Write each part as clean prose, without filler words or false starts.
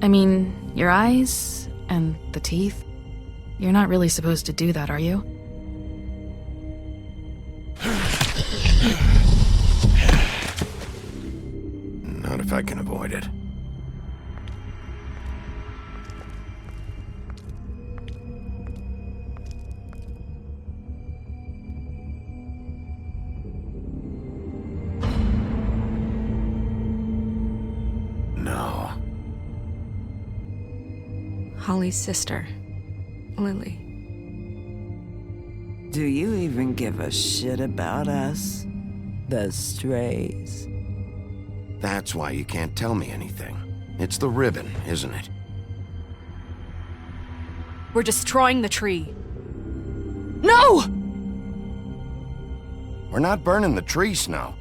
I mean, your eyes and the teeth. You're not really supposed to do that, are you? Not if I can avoid it. No. Holly's sister, Lily. Do you even give a shit about us? The strays? That's why you can't tell me anything. It's the ribbon, isn't it? We're destroying the tree. No! We're not burning the tree, Snow.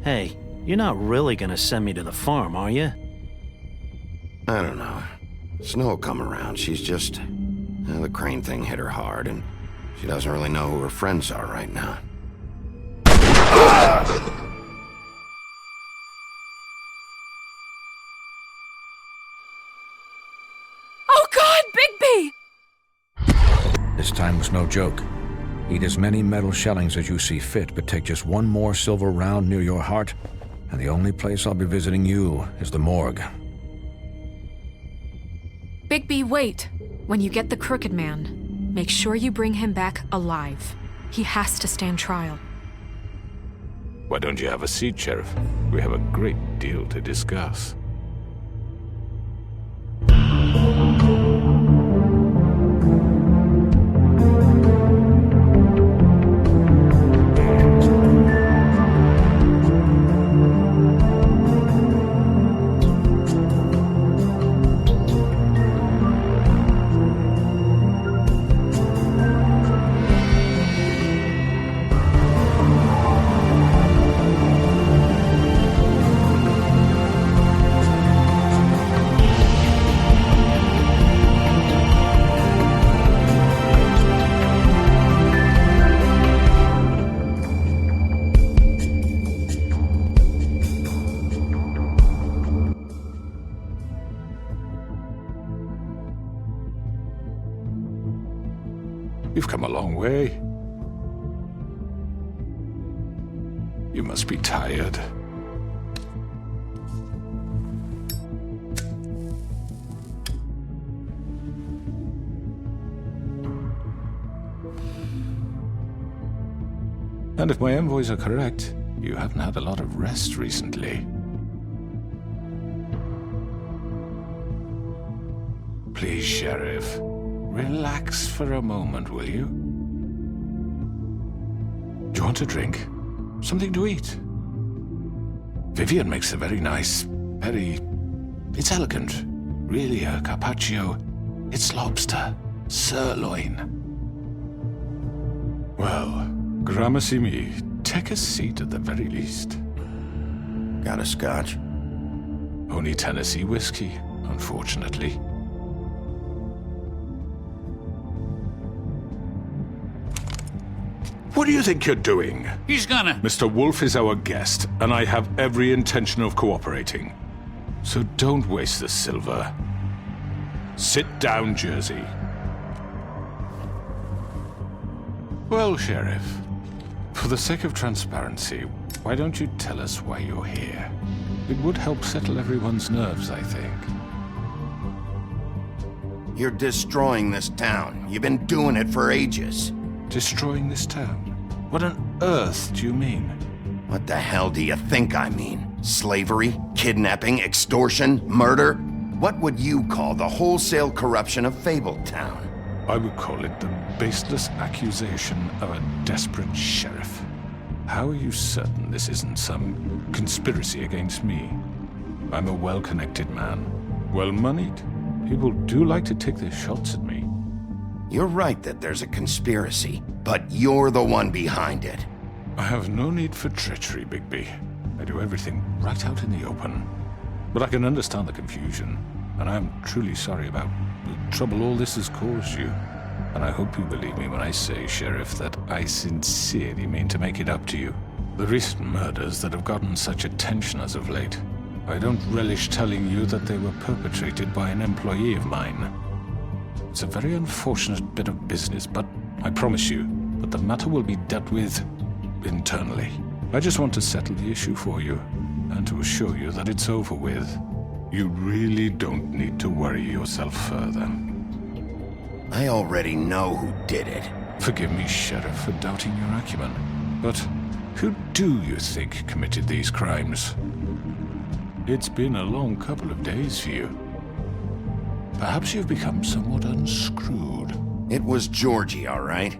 Hey, you're not really gonna send me to the farm, are you? I don't know. Snow will come around. She's just... the crane thing hit her hard, and she doesn't really know who her friends are right now. Oh God, Bigby! This time was no joke. Eat as many metal shellings as you see fit, but take just one more silver round near your heart, and the only place I'll be visiting you is the morgue. Bigby, wait. When you get the Crooked Man, make sure you bring him back alive. He has to stand trial. Why don't you have a seat, Sheriff? We have a great deal to discuss. You've come a long way. You must be tired. And if my envoys are correct, you haven't had a lot of rest recently. Please, Sheriff. Relax for a moment, will you? Do you want a drink? Something to eat? Vivian makes a very nice, it's elegant. Really a carpaccio. It's lobster. Sirloin. Well, gramercy me. Take a seat at the very least. Got a scotch? Only Tennessee whiskey, unfortunately. What do you think you're doing? He's gonna... Mr. Wolf is our guest, and I have every intention of cooperating. So don't waste the silver. Sit down, Jersey. Well, Sheriff, for the sake of transparency, why don't you tell us why you're here? It would help settle everyone's nerves, I think. You're destroying this town. You've been doing it for ages. Destroying this town? What on earth do you mean? What the hell do you think I mean? Slavery? Kidnapping? Extortion? Murder? What would you call the wholesale corruption of Fabletown? I would call it the baseless accusation of a desperate sheriff. How are you certain this isn't some conspiracy against me? I'm a well-connected man, well-moneyed. People do like to take their shots at me. You're right that there's a conspiracy, but you're the one behind it. I have no need for treachery, Bigby. I do everything right out in the open. But I can understand the confusion, and I am truly sorry about the trouble all this has caused you. And I hope you believe me when I say, Sheriff, that I sincerely mean to make it up to you. The recent murders that have gotten such attention as of late, I don't relish telling you that they were perpetrated by an employee of mine. It's a very unfortunate bit of business, but I promise you that the matter will be dealt with internally. I just want to settle the issue for you, and to assure you that it's over with. You really don't need to worry yourself further. I already know who did it. Forgive me, Sheriff, for doubting your acumen, but who do you think committed these crimes? It's been a long couple of days for you. Perhaps you've become somewhat unscrewed. It was Georgie, all right?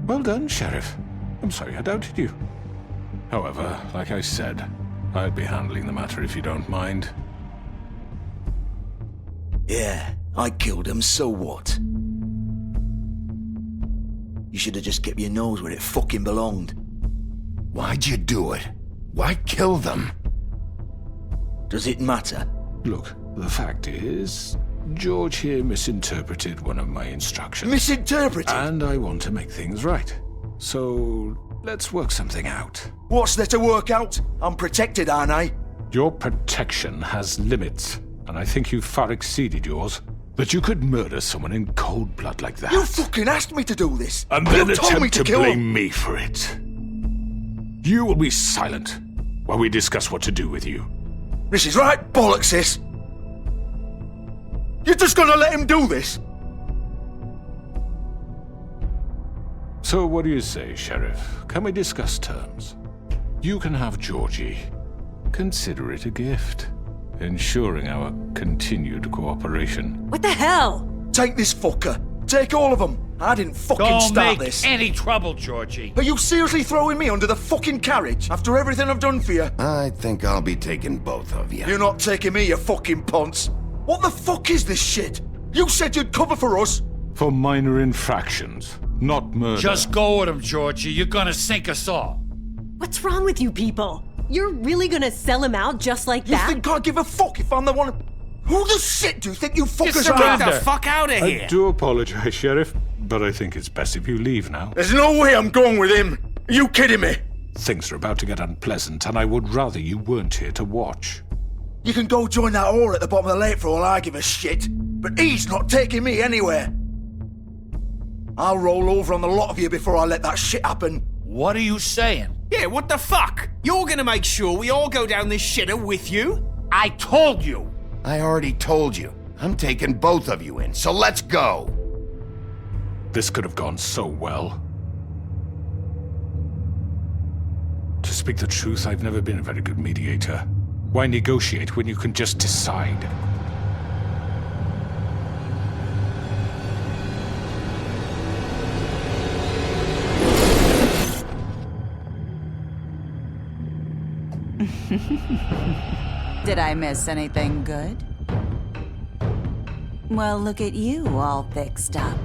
Well done, Sheriff. I'm sorry I doubted you. However, like I said, I'll be handling the matter if you don't mind. Yeah, I killed him, so what? You should have just kept your nose where it fucking belonged. Why'd you do it? Why kill them? Does it matter? Look, the fact is, George here misinterpreted one of my instructions. Misinterpreted? And I want to make things right. So, let's work something out. What's there to work out? I'm protected, aren't I? Your protection has limits, and I think you've far exceeded yours. That you could murder someone in cold blood like that. You fucking asked me to do this! And then you told me attempt to to kill blame him. me for it. You will be silent while we discuss what to do with you. This is right bollocks, sis! You're just gonna let him do this? So what do you say, Sheriff? Can we discuss terms? You can have Georgie. Consider it a gift, ensuring our continued cooperation. What the hell? Take this fucker. Take all of them. I didn't fucking Don't start make this. any trouble, Georgie. Are you seriously throwing me under the fucking carriage after everything I've done for you? I think I'll be taking both of you. You're not taking me, you fucking ponce. What the fuck is this shit? You said you'd cover for us. For minor infractions, not murder. Just go with him, Georgie. You're gonna sink us all. What's wrong with you people? You're really gonna sell him out just like You that? think I give a fuck if I'm the one? Who the shit do you think you fuckers surrender. are? Get the fuck out of I do apologize, Sheriff, but I think it's best if you leave now. There's no way I'm going with him. Are you kidding me? Things are about to get unpleasant, and I would rather you weren't here to watch. You can go join that whore at the bottom of the lake for all I give a shit. But he's not taking me anywhere. I'll roll over on the lot of you before I let that shit happen. What are you saying? Yeah, what the fuck? You're gonna make sure we all go down this shitter with you? I told you. I already told you. I'm taking both of you in, so let's go. This could have gone so well. To speak the truth, I've never been a very good mediator. Why negotiate when you can just decide? Did I miss anything good? Well, look at you all fixed up.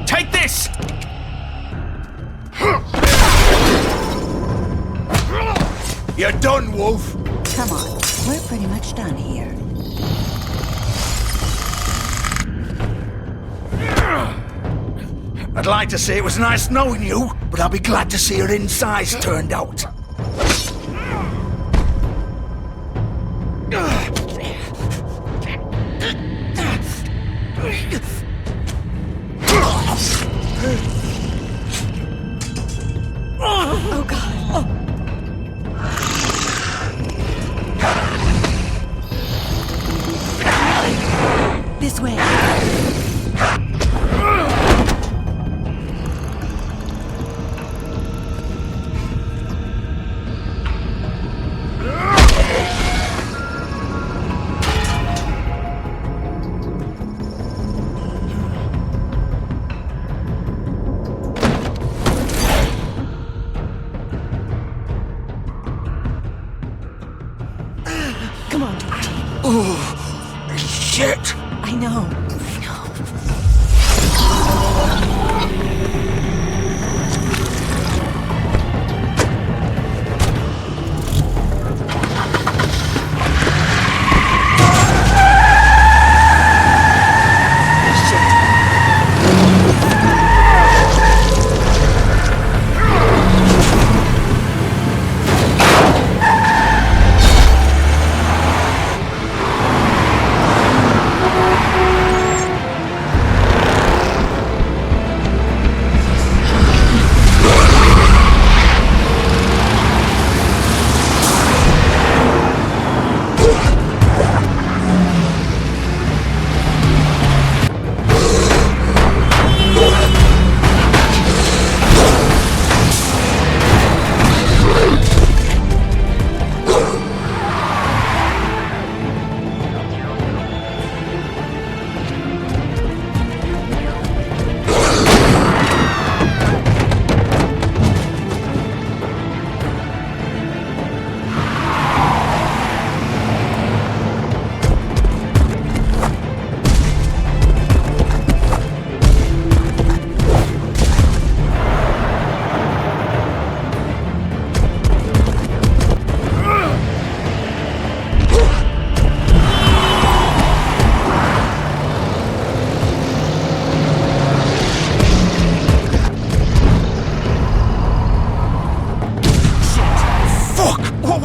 Take this! You're done, Wolf. Come on, we're pretty much done here. I'd like to say it was nice knowing you, but I'll be glad to see your insides turned out. Oh god. This way. Come on, Georgie. Oh, shit. I know.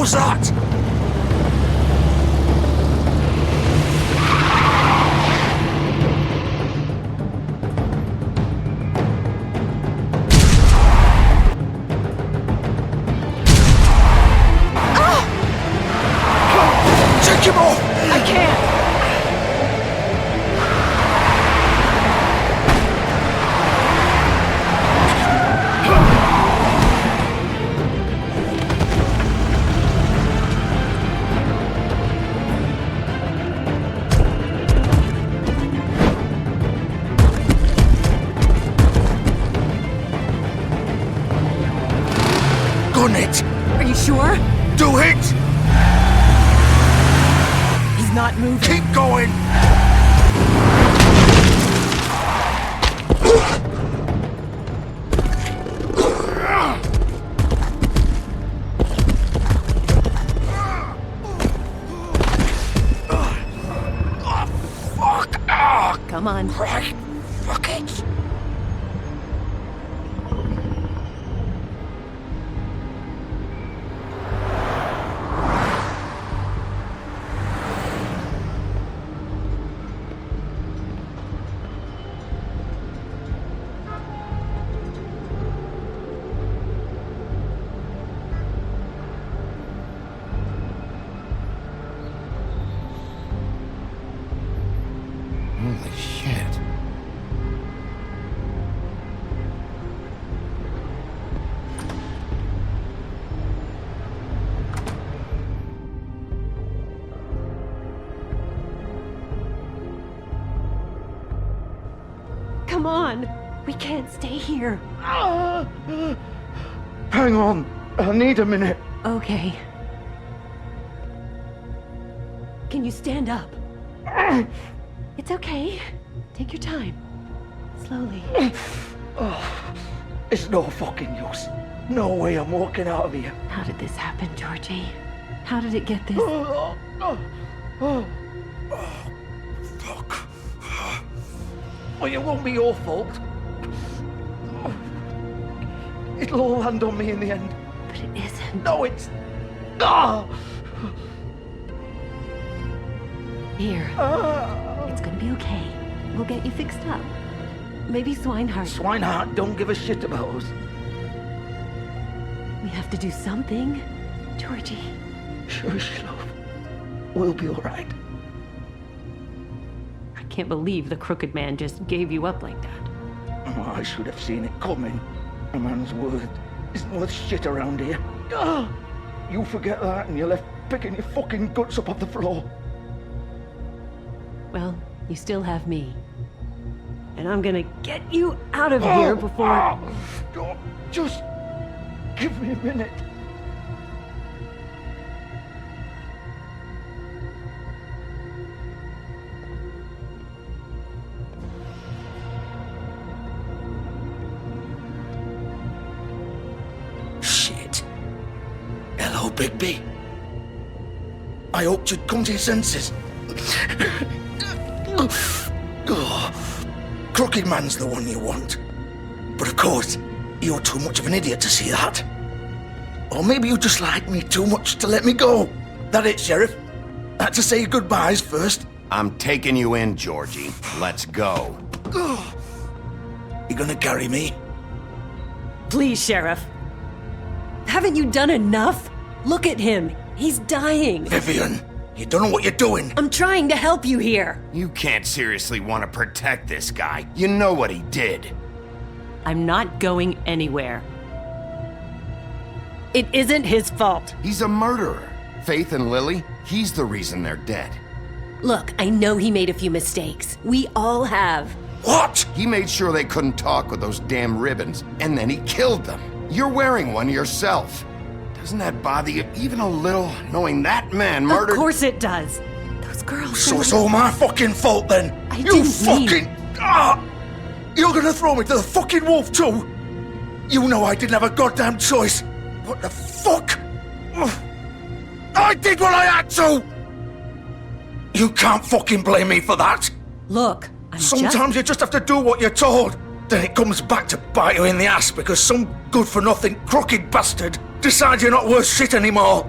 was that? Take him off! I can't! Gun it! Are you sure? Do it! He's not moving. Keep going! Come on. Right. Fuck it. Holy shit. Come on. We can't stay here. Hang on. I need a minute. Okay. Can you stand up? It's okay. Take your time. Slowly. It's no fucking use. No way I'm walking out of here. How did this happen, Georgie? How did it get this? Fuck. Well, it won't be your fault. It'll all land on me in the end. But it isn't. No, it's... Ah! Here. It's gonna be okay. We'll get you fixed up. Maybe Swinehart. Swinehart don't give a shit about us. We have to do something. Georgie. Shush, love. We'll be all right. I can't believe the Crooked Man just gave you up like that. Oh, I should have seen it coming. A man's word isn't worth shit around here. Ah! You forget that and you're left picking your fucking guts up off the floor. Well, you still have me. And I'm gonna get you out of here before... Just give me a minute. Shit. Hello, Bigby. I hoped you'd come to your senses. Crooked Man's the one you want. But of course, you're too much of an idiot to see that. Or maybe you just like me too much to let me go. That it, Sheriff? I had to say your goodbyes first. I'm taking you in, Georgie. Let's go. You gonna carry me? Please, Sheriff. Haven't you done enough? Look at him. He's dying. Vivian, you don't know what you're doing. I'm trying to help you here. You can't seriously want to protect this guy. You know what he did. I'm not going anywhere. It isn't his fault. He's a murderer. Faith and Lily, he's the reason they're dead. Look, I know he made a few mistakes. We all have. What? He made sure they couldn't talk with those damn ribbons, and then he killed them. You're wearing one yourself. Doesn't that bother you even a little, knowing that man murdered... Of course it does. Those girls... So it's all my fucking fault then? I You didn't fucking... mean... Ah! You're gonna throw me to the fucking wolf too? You know I didn't have a goddamn choice. What the fuck? Ugh. I did what I had to! You can't fucking blame me for that. Look, Sometimes you just have to do what you're told. Then it comes back to bite you in the ass because some good-for-nothing crooked bastard decides you're not worth shit anymore.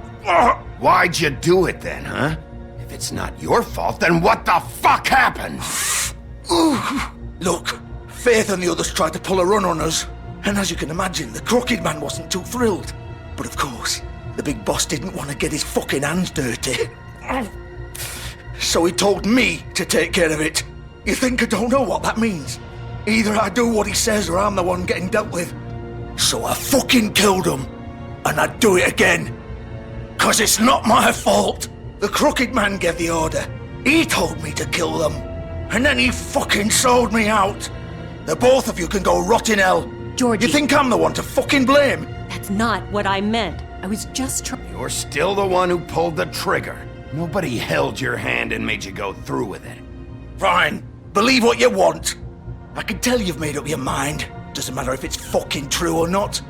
Why'd you do it then, huh? If it's not your fault, then what the fuck happened? Look, Faith and the others tried to pull a run on us. And as you can imagine, the Crooked Man wasn't too thrilled. But of course, the big boss didn't want to get his fucking hands dirty. So he told me to take care of it. You think I don't know what that means? Either I do what he says or I'm the one getting dealt with. So I fucking killed him. And I'd do it again. 'Cause it's not my fault. The Crooked Man gave the order. He told me to kill them. And then he fucking sold me out. The both of you can go rot in hell. Georgie. You think I'm the one to fucking blame? That's not what I meant. I was just trying. You're still the one who pulled the trigger. Nobody held your hand and made you go through with it. Fine. Believe what you want. I can tell you've made up your mind. Doesn't matter if it's fucking true or not.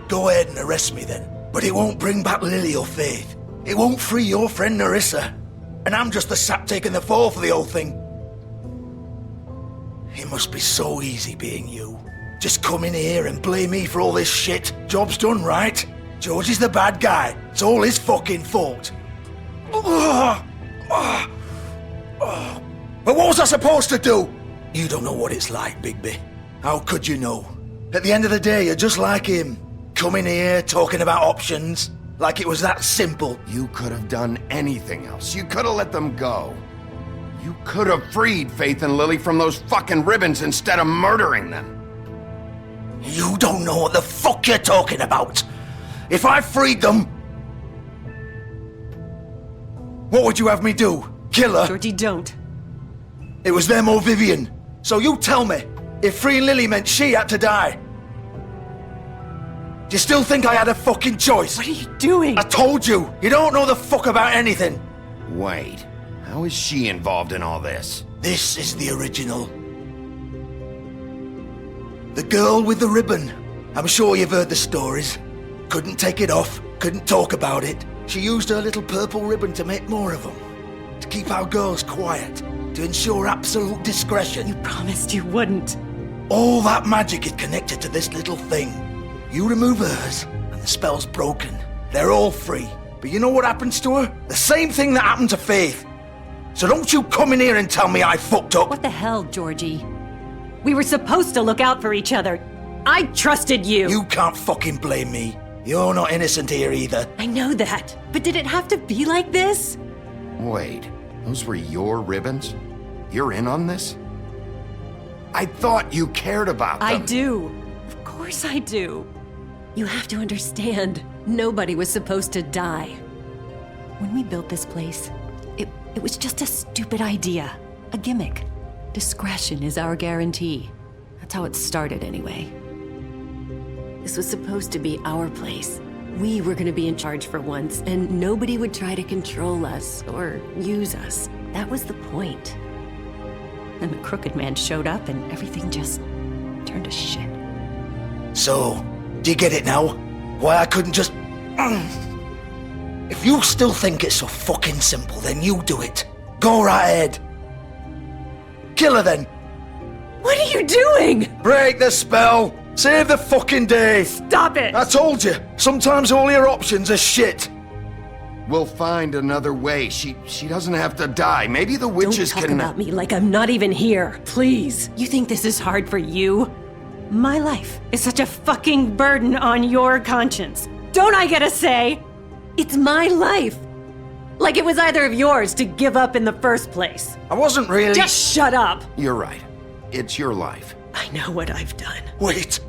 Go ahead and arrest me then. But it won't bring back Lily or Faith. It won't free your friend Nerissa. And I'm just the sap taking the fall for the whole thing. It must be so easy being you. Just come in here and blame me for all this shit. Job's done, right? George is the bad guy. It's all his fucking fault. But what was I supposed to do? You don't know what it's like, Bigby. How could you know? At the end of the day, you're just like him. Coming here, talking about options. Like it was that simple. You could have done anything else. You could have let them go. You could have freed Faith and Lily from those fucking ribbons instead of murdering them. You don't know what the fuck you're talking about. If I freed them... What would you have me do? Kill her? Georgie, don't. It was them or Vivian. So you tell me, if freeing Lily meant she had to die. Do you still think I had a fucking choice? What are you doing? I told you, you don't know the fuck about anything. Wait, how is she involved in all this? This is the original. The girl with the ribbon. I'm sure you've heard the stories. Couldn't take it off, couldn't talk about it. She used her little purple ribbon to make more of them. To keep our girls quiet. To ensure absolute discretion. You promised you wouldn't. All that magic is connected to this little thing. You remove hers, and the spell's broken. They're all free. But you know what happens to her? The same thing that happened to Faith. So don't you come in here and tell me I fucked up. What the hell, Georgie? We were supposed to look out for each other. I trusted you. You can't fucking blame me. You're not innocent here either. I know that. But did it have to be like this? Wait, those were your ribbons? You're in on this? I thought you cared about them. I do. Of course I do. You have to understand, nobody was supposed to die. When we built this place, it was just a stupid idea. A gimmick. Discretion is our guarantee. That's how it started anyway. This was supposed to be our place. We were gonna be in charge for once, and nobody would try to control us or use us. That was the point. Then the Crooked Man showed up and everything just turned to shit. So, do you get it now? Why I couldn't just... If you still think it's so fucking simple, then you do it. Go right ahead. Kill her then. What are you doing? Break the spell. Save the fucking day. Stop it. I told you. Sometimes all your options are shit. We'll find another way. She doesn't have to die. Maybe the witches Don't talk can... about me like I'm not even here. Please. You think this is hard for you? My life is such a fucking burden on your conscience. Don't I get a say? It's my life. Like it was either of yours to give up in the first place. I wasn't really... Just shut up. You're right. It's your life. I know what I've done. Wait.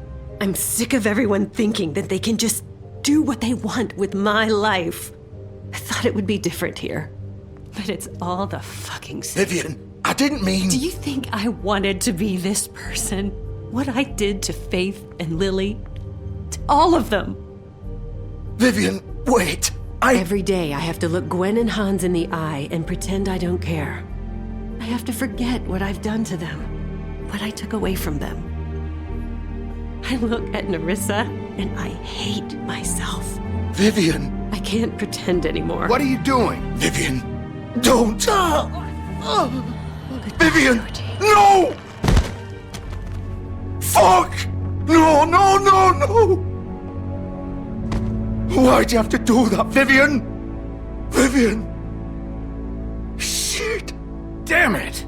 I'm sick of everyone thinking that they can just do what they want with my life. I thought it would be different here. But it's all the fucking same. Vivian, I didn't mean... Do you think I wanted to be this person? What I did to Faith and Lily? To all of them? Vivian, wait. Every day I have to look Gwen and Hans in the eye and pretend I don't care. I have to forget what I've done to them. What I took away from them. I look at Nerissa and I hate myself. Vivian. I can't pretend anymore. What are you doing? Vivian, don't. Vivian, no! Fuck! No, no, no, no! Why'd you have to do that, Vivian? Vivian! Shit! Damn it!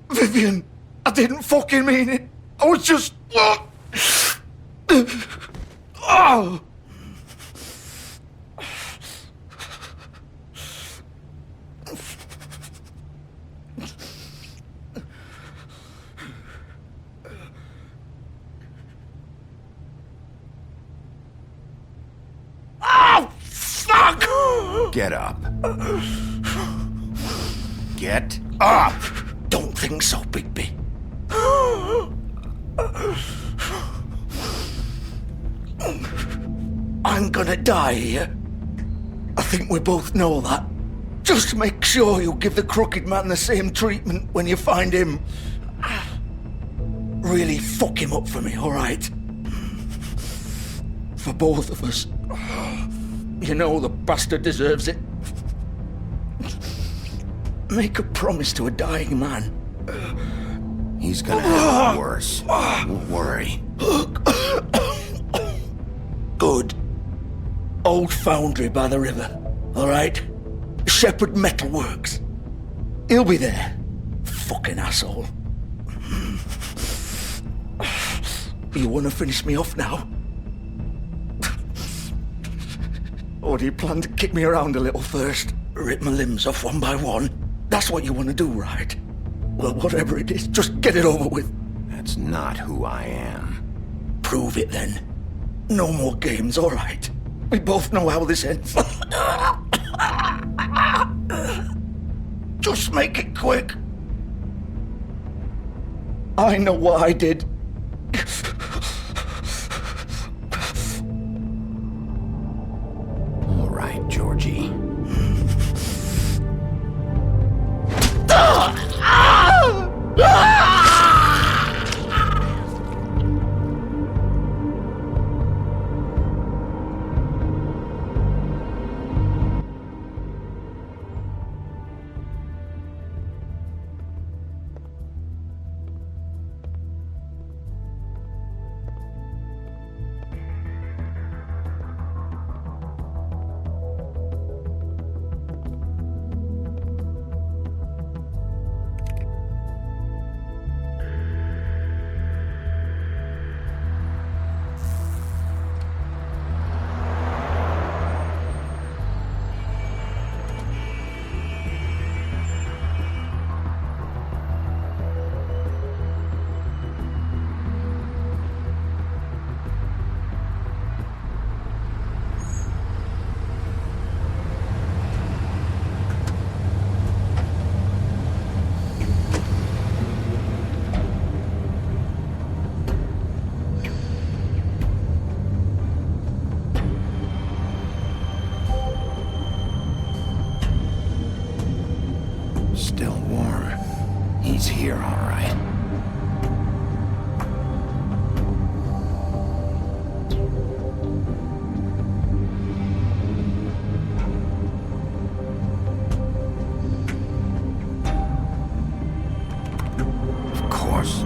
Vivian, I didn't fucking mean it. I was just... Oh! Oh, fuck! Get up. Get up! Don't think so, Bigby. I'm gonna die here. I think we both know that. Just make sure you give the crooked man the same treatment when you find him. Really fuck him up for me, alright? For both of us. You know the bastard deserves it. Make a promise to a dying man. He's gonna have it worse. Don't worry. Good. Old foundry by the river, alright? Shepherd Metal Works. He'll be there. Fucking asshole. You wanna finish me off now? Or do you plan to kick me around a little first? Rip my limbs off one by one? That's what you want to do, right? Well, whatever it is, just get it over with. That's not who I am. Prove it then. No more games, all right? We both know how this ends. Just make it quick. I know what I did. All right, Georgie. Still warm. He's here, all right. Of course.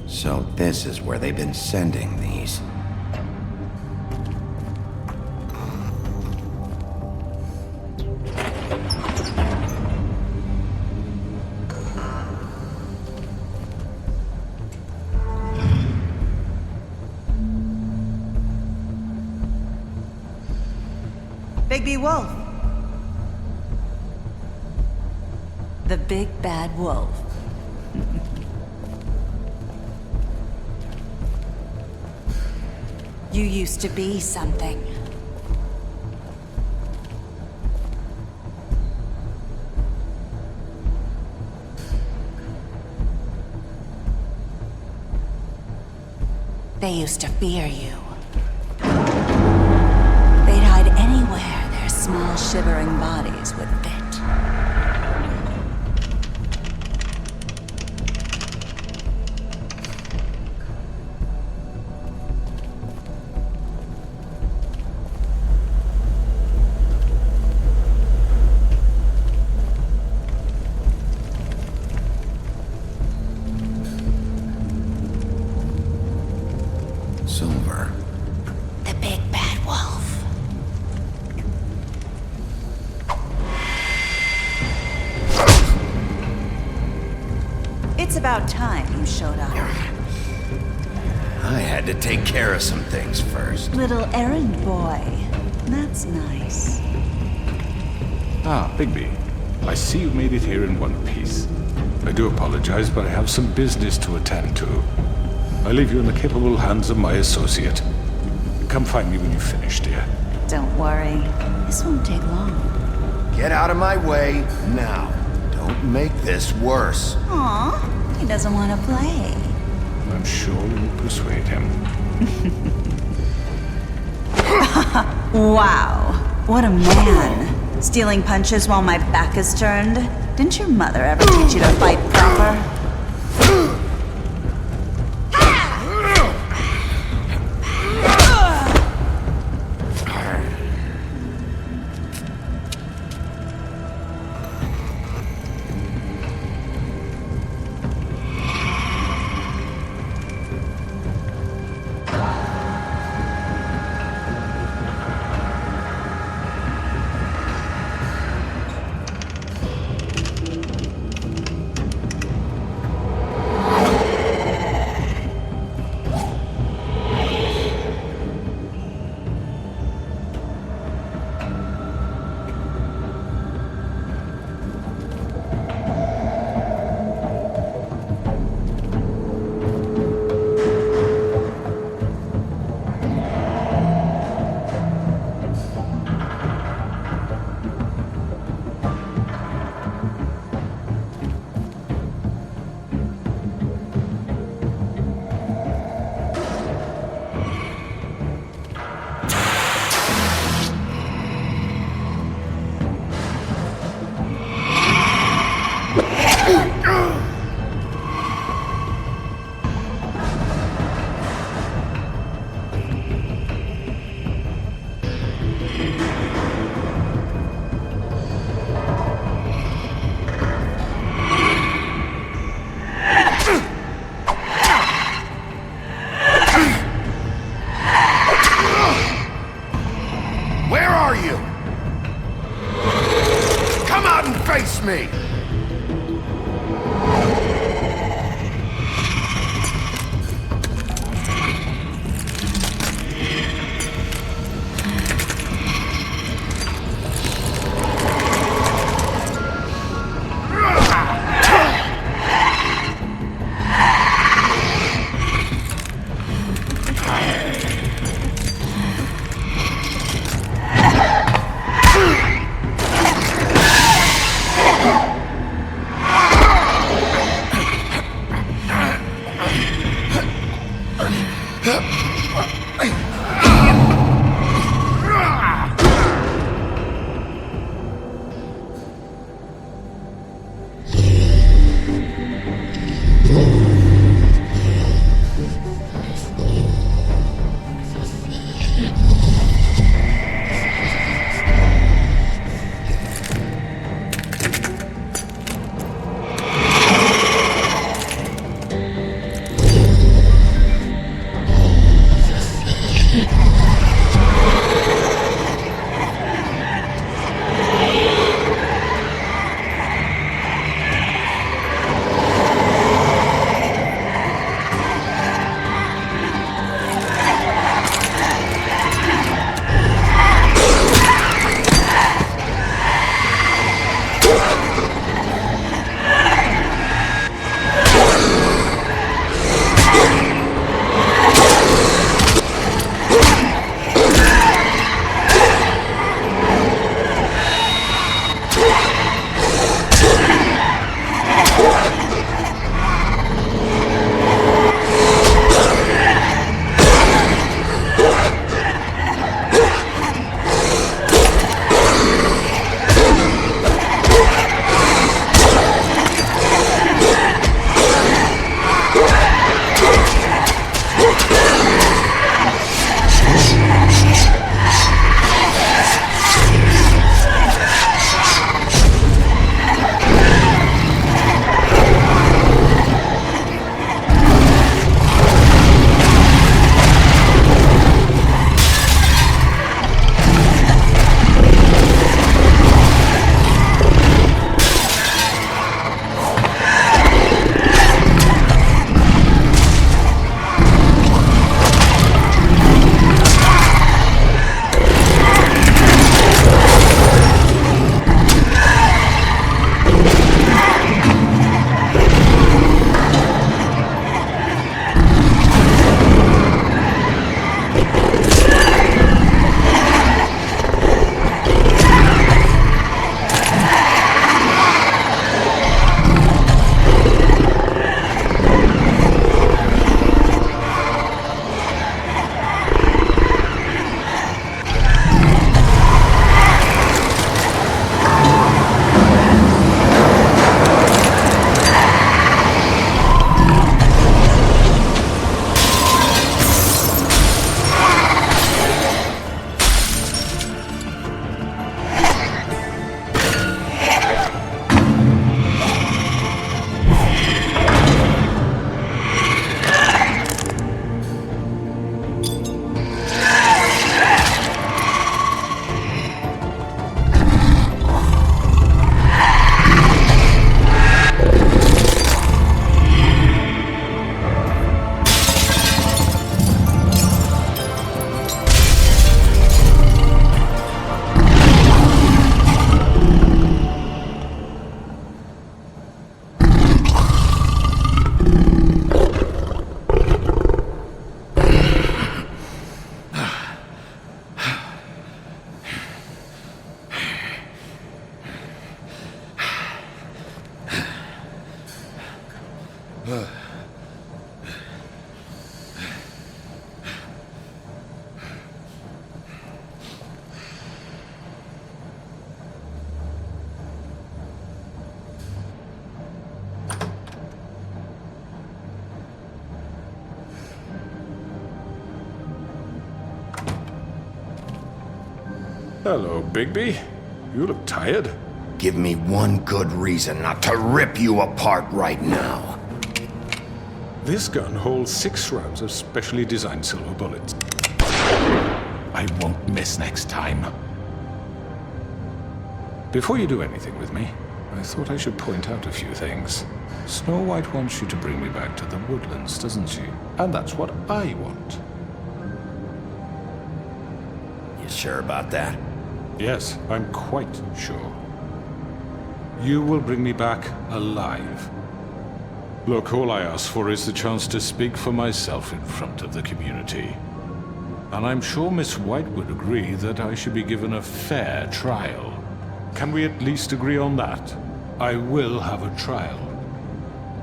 So this is where they've been sending these. Bigby Wolf. The big bad wolf. You used to be something. They used to fear you. small shivering bodies would fit. Silver. The big bad wolf. It's about time you showed up. I had to take care of some things first. Little errand boy. That's nice. Ah, Bigby. I see you made it here in one piece. I do apologize, but I have some business to attend to. I leave you in the capable hands of my associate. Come find me when you finish, dear. Don't worry. This won't take long. Get out of my way now. Don't make this worse. Aw, he doesn't want to play. I'm sure you'll persuade him. Wow, what a man. Stealing punches while my back is turned? Didn't your mother ever teach you to fight proper? Where are you? Come out and face me! Hello, Bigby. You look tired. Give me one good reason not to rip you apart right now. This gun holds 6 rounds of specially designed silver bullets. I won't miss next time. Before you do anything with me, I thought I should point out a few things. Snow White wants you to bring me back to the woodlands, doesn't she? And that's what I want. You sure about that? Yes, I'm quite sure. You will bring me back alive. Look, all I ask for is the chance to speak for myself in front of the community. And I'm sure Miss White would agree that I should be given a fair trial. Can we at least agree on that? I will have a trial.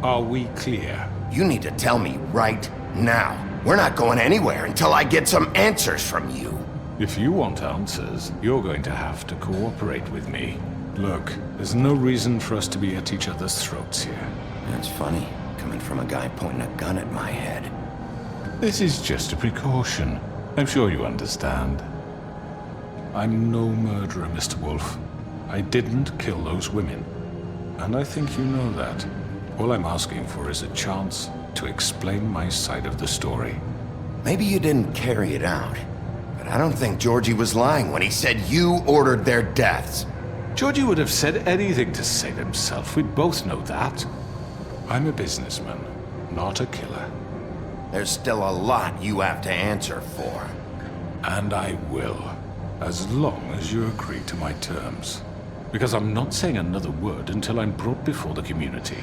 Are we clear? You need to tell me right now. We're not going anywhere until I get some answers from you. If you want answers, you're going to have to cooperate with me. Look, there's no reason for us to be at each other's throats here. That's funny, coming from a guy pointing a gun at my head. This is just a precaution. I'm sure you understand. I'm no murderer, Mr. Wolf. I didn't kill those women. And I think you know that. All I'm asking for is a chance to explain my side of the story. Maybe you didn't carry it out, but I don't think Georgie was lying when he said you ordered their deaths. Georgie would have said anything to save himself. We'd both know that. I'm a businessman, not a killer. There's still a lot you have to answer for. And I will, as long as you agree to my terms. Because I'm not saying another word until I'm brought before the community.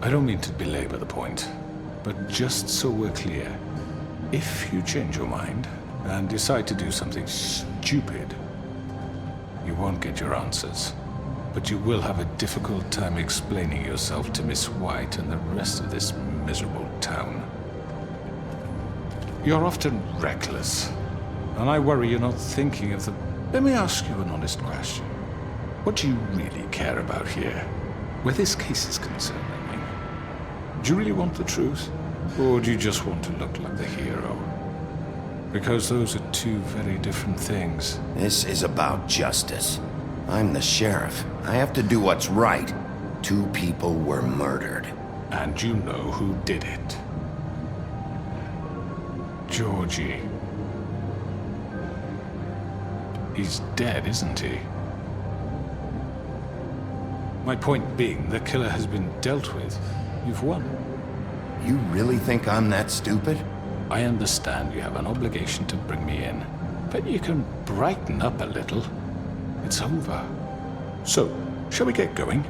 I don't mean to belabor the point, but just so we're clear, if you change your mind and decide to do something stupid, you won't get your answers. But you will have a difficult time explaining yourself to Miss White and the rest of this miserable town. You're often reckless, and I worry you're not thinking of the... Let me ask you an honest question. What do you really care about here? Where this case is concerned, I mean. Do you really want the truth? Or do you just want to look like the hero? Because those are two very different things. This is about justice. I'm the sheriff. I have to do what's right. 2 people were murdered. And you know who did it. Georgie. He's dead, isn't he? My point being, the killer has been dealt with. You've won. You really think I'm that stupid? I understand you have an obligation to bring me in, but you can brighten up a little. It's over. So, shall we get going?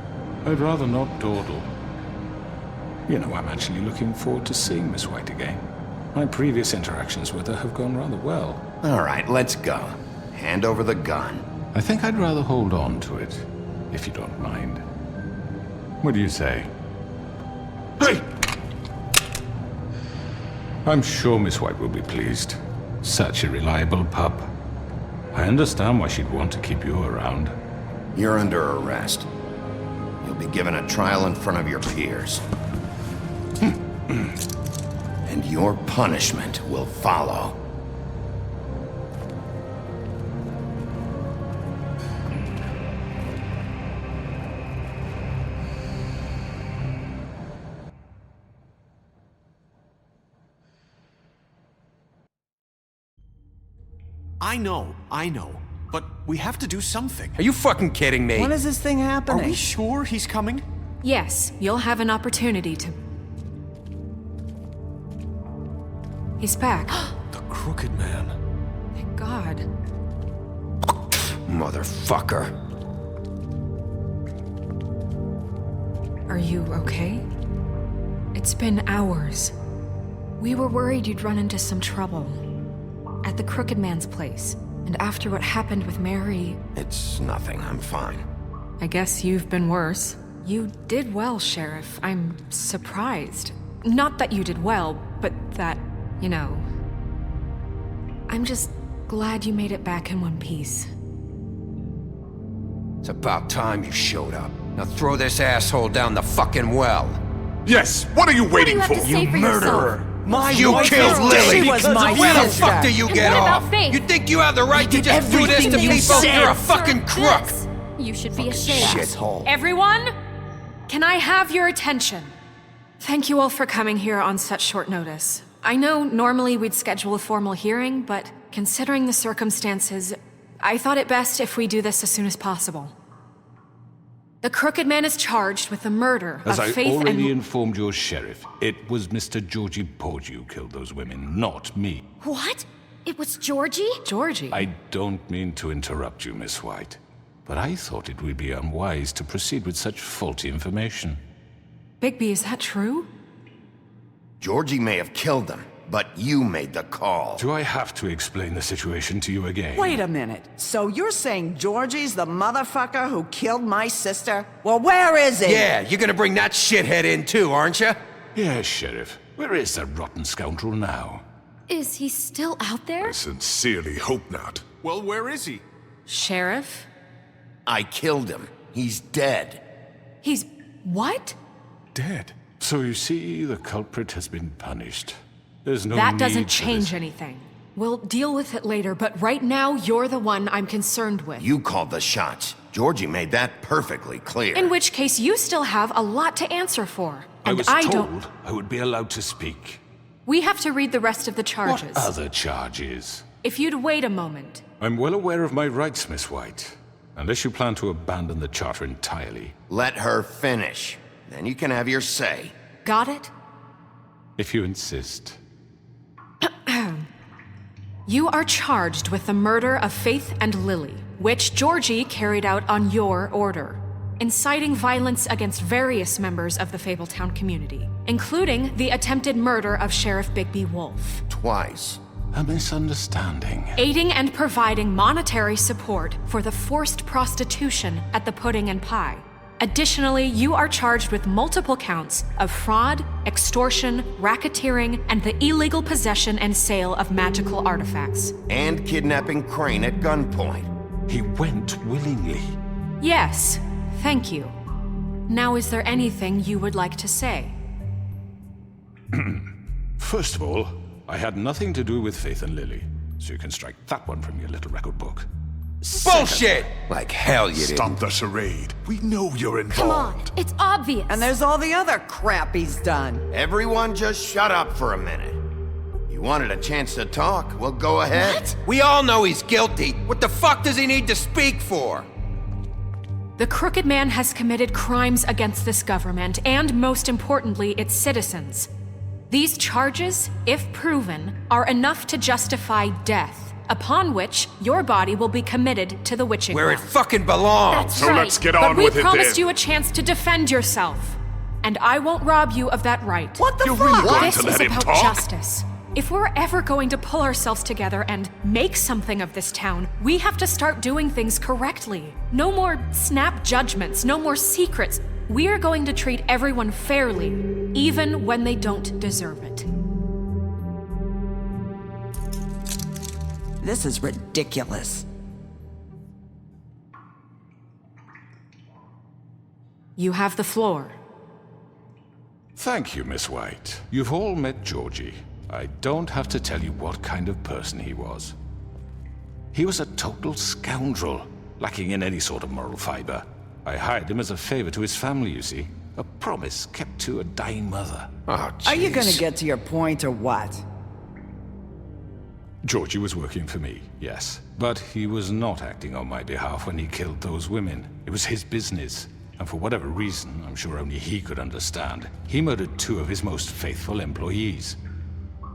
I'd rather not dawdle. You know, I'm actually looking forward to seeing Miss White again. My previous interactions with her have gone rather well. All right, let's go. Hand over the gun. I think I'd rather hold on to it, if you don't mind. What do you say? Hey! I'm sure Miss White will be pleased. Such a reliable pup. I understand why she'd want to keep you around. You're under arrest. You'll be given a trial in front of your peers. And your punishment will follow. I know. But we have to do something. Are you fucking kidding me? When is this thing happening? Are we sure he's coming? Yes, you'll have an opportunity to... He's back. The Crooked Man. Thank God. Motherfucker. Are you okay? It's been hours. We were worried you'd run into some trouble. At the Crooked Man's place. And after what happened with Mary... It's nothing, I'm fine. I guess you've been worse. You did well, Sheriff. I'm surprised. Not that you did well, but that, you know... I'm just glad you made it back in one piece. It's about time you showed up. Now throw this asshole down the fucking well. Yes, what are you waiting for? You murderer! My You wife killed is Lily! dead because of Where the sister. fuck do you And get what about off? Faith? You think you have the right to did just do this to everything you people? said. You're a fucking crook! This. You should be ashamed. Shithole. Everyone, can I have your attention? Thank you all for coming here on such short notice. I know normally we'd schedule a formal hearing, but considering the circumstances, I thought it best if we do this as soon as possible. The Crooked Man is charged with the murder As of I Faith already and... informed your sheriff, it was Mr. Georgie Porgy who killed those women, not me. What? It was Georgie? Georgie? I don't mean to interrupt you, Miss White, but I thought it would be unwise to proceed with such faulty information. Bigby, is that true? Georgie may have killed them, but you made the call. Do I have to explain the situation to you again? Wait a minute. So you're saying Georgie's the motherfucker who killed my sister? Well, where is he? Yeah, you're gonna bring that shithead in too, aren't you? Yes, Sheriff. Where is that rotten scoundrel now? Is he still out there? I sincerely hope not. Well, where is he? Sheriff? I killed him. He's dead. He's... what? Dead. So you see, the culprit has been punished. There's no That need doesn't for change this. anything. We'll deal with it later, but right now, you're the one I'm concerned with. You called the shots. Georgie made that perfectly clear. In which case, you still have a lot to answer for. And I was don't... told I would be allowed to speak. We have to read the rest of the charges. What other charges? If you'd wait a moment. I'm well aware of my rights, Miss White. Unless you plan to abandon the charter entirely. Let her finish. Then you can have your say. Got it? If you insist. You are charged with the murder of Faith and Lily, which Georgie carried out on your order, inciting violence against various members of the Fabletown community, including the attempted murder of Sheriff Bigby Wolf. Twice. A misunderstanding. Aiding and providing monetary support for the forced prostitution at the Pudding and Pie. Additionally, you are charged with multiple counts of fraud, extortion, racketeering, and the illegal possession and sale of magical artifacts. And kidnapping Crane at gunpoint. He went willingly. Yes, thank you. Now, is there anything you would like to say? First of all, I had nothing to do with Faith and Lily, so you can strike that one from your little record book. Bullshit! Like hell you did. Stop the charade. We know you're involved. Come on, it's obvious. And there's all the other crap he's done. Everyone just shut up for a minute. You wanted a chance to talk? Well, go ahead. What? We all know he's guilty. What the fuck does he need to speak for? The Crooked Man has committed crimes against this government and, most importantly, its citizens. These charges, if proven, are enough to justify death, upon which your body will be committed to the witching Where it well. fucking belongs. That's So right. let's get But on we with it promised then. you a chance to defend yourself, and I won't rob you of that right. What the You're fuck? really going This to is let him about talk? justice. If we're ever going to pull ourselves together and make something of this town, we have to start doing things correctly. No more snap judgments, no more secrets. We are going to treat everyone fairly, even when they don't deserve it. This is ridiculous. You have the floor. Thank you, Miss White. You've all met Georgie. I don't have to tell you what kind of person he was. He was a total scoundrel, lacking in any sort of moral fiber. I hired him as a favor to his family, you see. A promise kept to a dying mother. Oh, Are you gonna jeez. get to your point or what? Georgie was working for me, yes. But he was not acting on my behalf when he killed those women. It was his business. And for whatever reason, I'm sure only he could understand, he murdered 2 of his most faithful employees.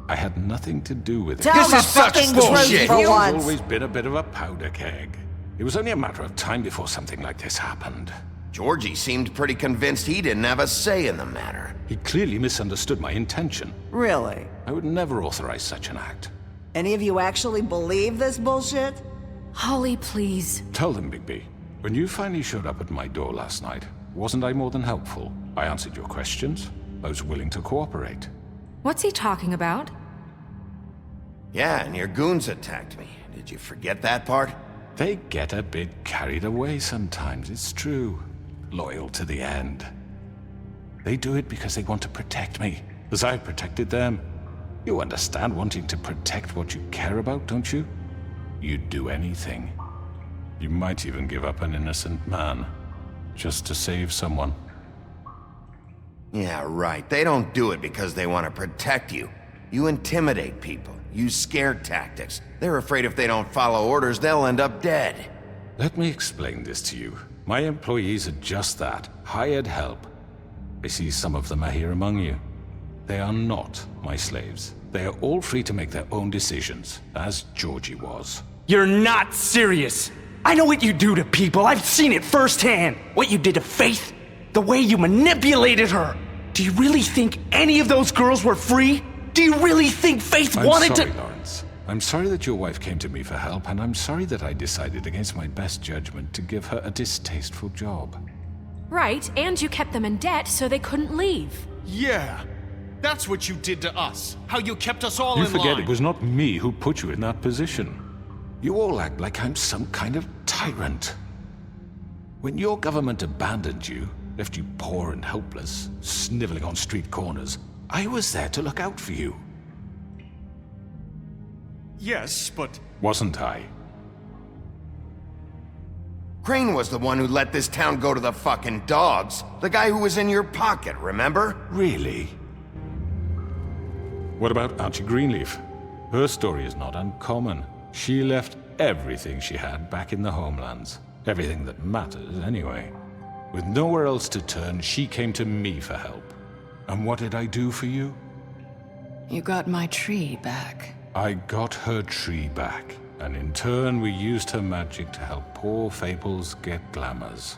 I had nothing to do with it. Tell This the is such fucking bullshit. truth for He's once. always been a bit of a powder keg. It was only a matter of time before something like this happened. Georgie seemed pretty convinced he didn't have a say in the matter. He clearly misunderstood my intention. Really? I would never authorize such an act. Any of you actually believe this bullshit? Holly, please. Tell them, Bigby. When you finally showed up at my door last night, wasn't I more than helpful? I answered your questions. I was willing to cooperate. What's he talking about? Yeah, and your goons attacked me. Did you forget that part? They get a bit carried away sometimes, it's true. Loyal to the end. They do it because they want to protect me, as I've protected them. You understand wanting to protect what you care about, don't you? You'd do anything. You might even give up an innocent man, just to save someone. Yeah, right. They don't do it because they want to protect you. You intimidate people, use scare tactics. They're afraid if they don't follow orders, they'll end up dead. Let me explain this to you. My employees are just that, hired help. I see some of them are here among you. They are not my slaves. They are all free to make their own decisions, as Georgie was. You're not serious. I know what you do to people. I've seen it firsthand. What you did to Faith, the way you manipulated her. Do you really think any of those girls were free? Do you really think Faith wanted to— I'm sorry, Lawrence. I'm sorry that your wife came to me for help, and I'm sorry that I decided against my best judgment to give her a distasteful job. Right, and you kept them in debt so they couldn't leave. Yeah. That's what you did to us. How you kept us all in line. You forget it was not me who put you in that position. You all act like I'm some kind of tyrant. When your government abandoned you, left you poor and helpless, sniveling on street corners, I was there to look out for you. Yes, but— Wasn't I? Crane was the one who let this town go to the fucking dogs. The guy who was in your pocket, remember? Really? What about Auntie Greenleaf? Her story is not uncommon. She left everything she had back in the homelands. Everything that matters, anyway. With nowhere else to turn, she came to me for help. And what did I do for you? You got my tree back. I got her tree back, and in turn we used her magic to help poor Fables get glamours.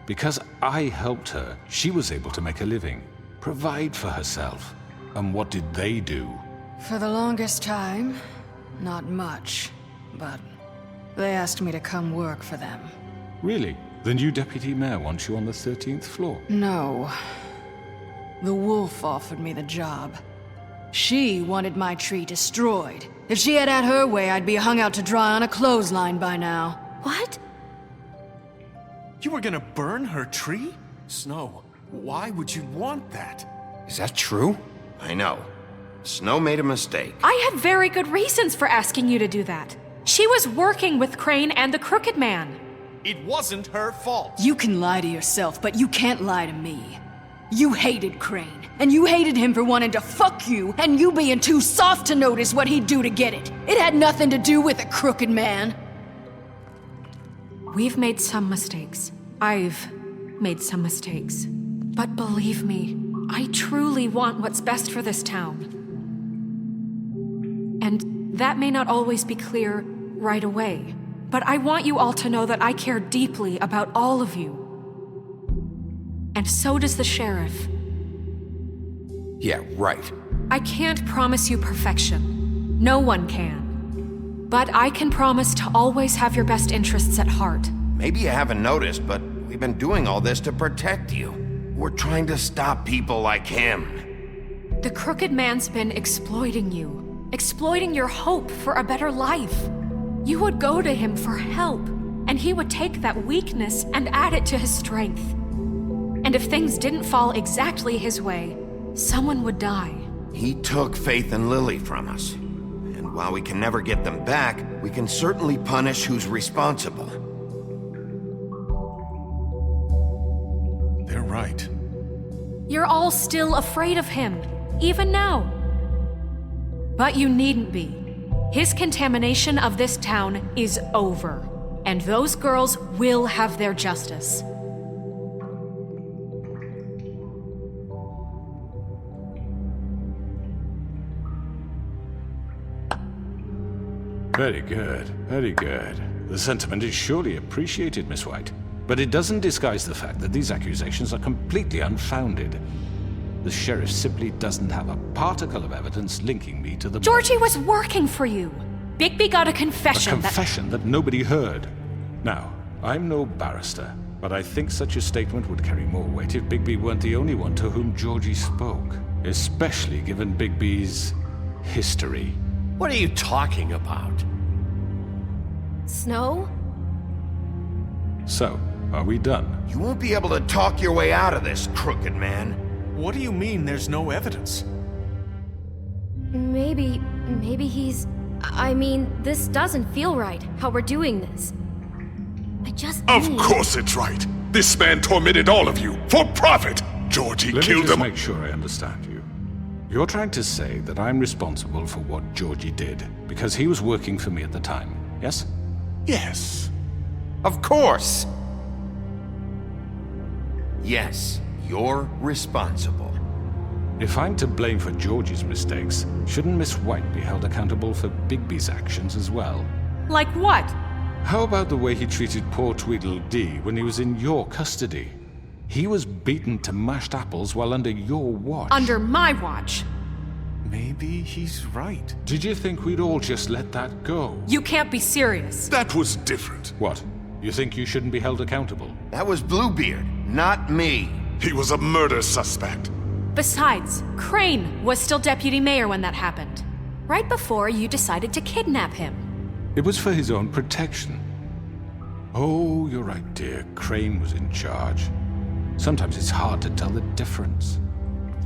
Because I helped her, she was able to make a living, provide for herself. And what did they do? For the longest time, not much, but they asked me to come work for them. Really? The new deputy mayor wants you on the 13th floor? No. The wolf offered me the job. She wanted my tree destroyed. If she had her way, I'd be hung out to dry on a clothesline by now. What? You were gonna burn her tree? Snow, why would you want that? Is that true? I know. Snow made a mistake. I had very good reasons for asking you to do that. She was working with Crane and the Crooked Man. It wasn't her fault. You can lie to yourself, but you can't lie to me. You hated Crane, and you hated him for wanting to fuck you, and you being too soft to notice what he'd do to get it. It had nothing to do with the Crooked Man. We've made some mistakes. I've made some mistakes. But believe me, I truly want what's best for this town. And that may not always be clear right away, but I want you all to know that I care deeply about all of you. And so does the sheriff. Yeah, right. I can't promise you perfection. No one can. But I can promise to always have your best interests at heart. Maybe you haven't noticed, but we've been doing all this to protect you. We're trying to stop people like him. The Crooked Man's been exploiting you. Exploiting your hope for a better life. You would go to him for help, and he would take that weakness and add it to his strength. And if things didn't fall exactly his way, someone would die. He took Faith and Lily from us. And while we can never get them back, we can certainly punish who's responsible. They're right. You're all still afraid of him, even now. But you needn't be. His contamination of this town is over, and those girls will have their justice. Very good, very good. The sentiment is surely appreciated, Miss White. But it doesn't disguise the fact that these accusations are completely unfounded. The sheriff simply doesn't have a particle of evidence linking me to the— Georgie was working for you. Bigby got a confession— A confession that nobody heard. Now, I'm no barrister, but I think such a statement would carry more weight if Bigby weren't the only one to whom Georgie spoke. Especially given Bigby's history. What are you talking about? Snow? So, are we done? You won't be able to talk your way out of this, Crooked Man. What do you mean there's no evidence? Maybe he's... I mean, this doesn't feel right, how we're doing this. Of course it's right. This man tormented all of you, for profit! Georgie Let killed me just him. make sure I understand you. You're trying to say that I'm responsible for what Georgie did, because he was working for me at the time, yes? Yes. Of course! Yes, you're responsible. If I'm to blame for Georgie's mistakes, shouldn't Miss White be held accountable for Bigby's actions as well? Like what? How about the way he treated poor Tweedledee when he was in your custody? He was beaten to mashed apples while under your watch. Under my watch. Maybe he's right. Did you think we'd all just let that go? You can't be serious. That was different. What? You think you shouldn't be held accountable? That was Bluebeard, not me. He was a murder suspect. Besides, Crane was still deputy mayor when that happened. Right before you decided to kidnap him. It was for his own protection. Oh, you're right, dear. Crane was in charge. Sometimes it's hard to tell the difference.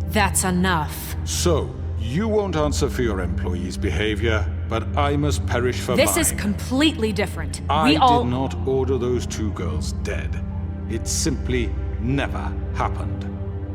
That's enough. So, you won't answer for your employees' behavior, but I must perish for mine. This is completely different. I We all... did not order those two girls dead. It simply never happened.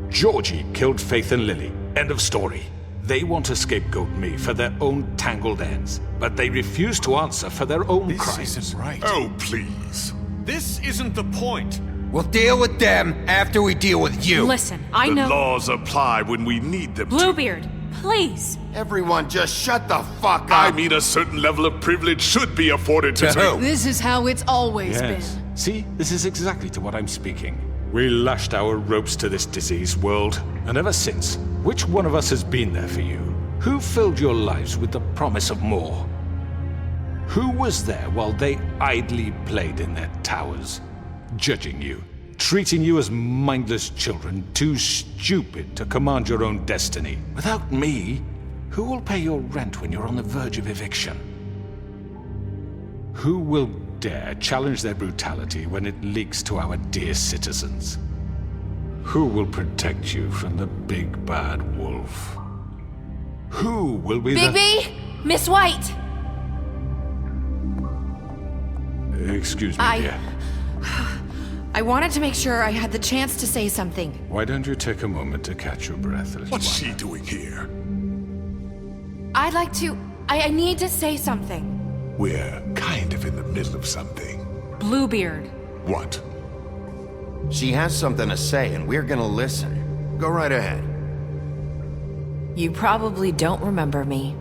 Georgie killed Faith and Lily. End of story. They want to scapegoat me for their own tangled ends, but they refuse to answer for their own crimes. This isn't right. Oh, please. This isn't the point. We'll deal with them after we deal with you. Listen, I The know... laws apply when we need them to. Bluebeard, please. Everyone just shut the fuck up. I mean, a certain level of privilege should be afforded to who? This is how it's always Yes. been. See, this is exactly to what I'm speaking. We lashed our ropes to this diseased world, and ever since, which one of us has been there for you? Who filled your lives with the promise of more? Who was there while they idly played in their towers, judging you, treating you as mindless children, too stupid to command your own destiny? Without me, who will pay your rent when you're on the verge of eviction? Who will dare challenge their brutality when it leaks to our dear citizens? Who will protect you from the big bad wolf? Who will be Bigby! Miss White! Excuse me, dear. I wanted to make sure I had the chance to say something. Why don't you take a moment to catch your breath, little What's one? she doing here? I'd like to... I need to say something. We're kind of in the middle of something. Bluebeard. What? She has something to say, and we're gonna listen. Go right ahead. You probably don't remember me.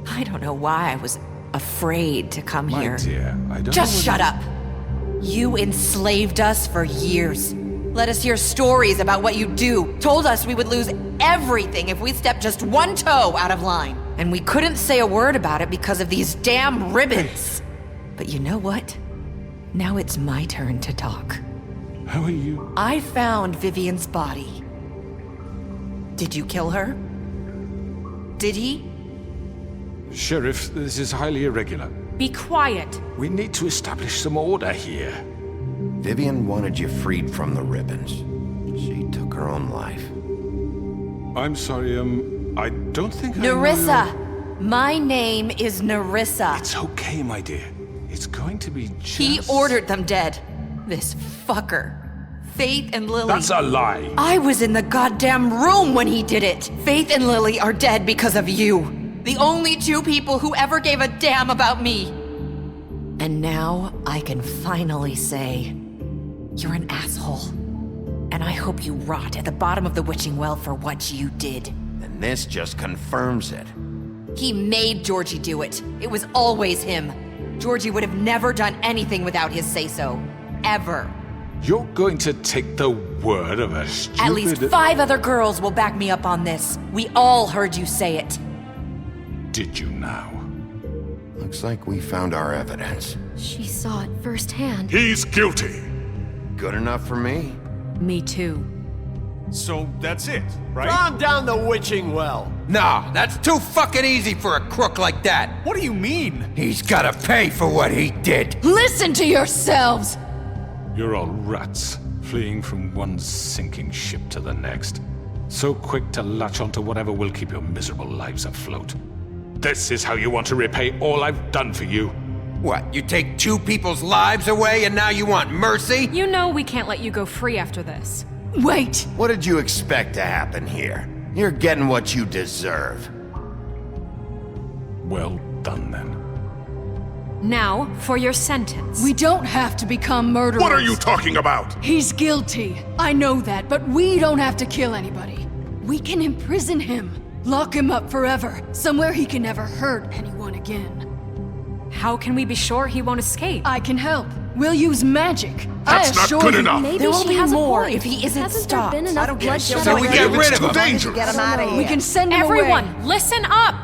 I don't know why I was afraid to come My here. dear, I don't Just know shut up! You enslaved us for years. Let us hear stories about what you do. Told us we would lose everything if we stepped just one toe out of line. And we couldn't say a word about it because of these damn ribbons. But you know what? Now it's my turn to talk. How are you? I found Vivian's body. Did you kill her? Did he? Sheriff, this is highly irregular. Be quiet. We need to establish some order here. Vivian wanted you freed from the ribbons. She took her own life. I'm sorry, I don't think Nerissa! My name is Nerissa. It's okay, my dear. It's going to be just... He ordered them dead. This fucker. Faith and Lily. That's a lie. I was in the goddamn room when he did it. Faith and Lily are dead because of you. The only two people who ever gave a damn about me. And now I can finally say, you're an asshole. And I hope you rot at the bottom of the witching well for what you did. And this just confirms it. He made Georgie do it. It was always him. Georgie would have never done anything without his say-so. Ever. You're going to take the word of a stupid... At least 5 other girls will back me up on this. We all heard you say it. Did you now? Looks like we found our evidence. She saw it firsthand. He's guilty. Good enough for me. Me too. So that's it, right? Drown down the witching well. Nah, that's too fucking easy for a crook like that. What do you mean? He's gotta pay for what he did. Listen to yourselves! You're all rats, fleeing from one sinking ship to the next. So quick to latch onto whatever will keep your miserable lives afloat. This is how you want to repay all I've done for you? What, you take two people's lives away and now you want mercy? You know we can't let you go free after this. Wait! What did you expect to happen here? You're getting what you deserve. Well done, then. Now, for your sentence. We don't have to become murderers. What are you talking about? He's guilty. I know that, but we don't have to kill anybody. We can imprison him. Lock him up forever. Somewhere he can never hurt anyone again. How can we be sure he won't escape? I can help. We'll use magic. That's not good enough. Maybe There will she be has more a point. if he isn't Hasn't stopped. there been enough I don't get it. bloodshed? So we get rid of him. Dangerous. Get him out of here. We can send him Everyone, away. listen up!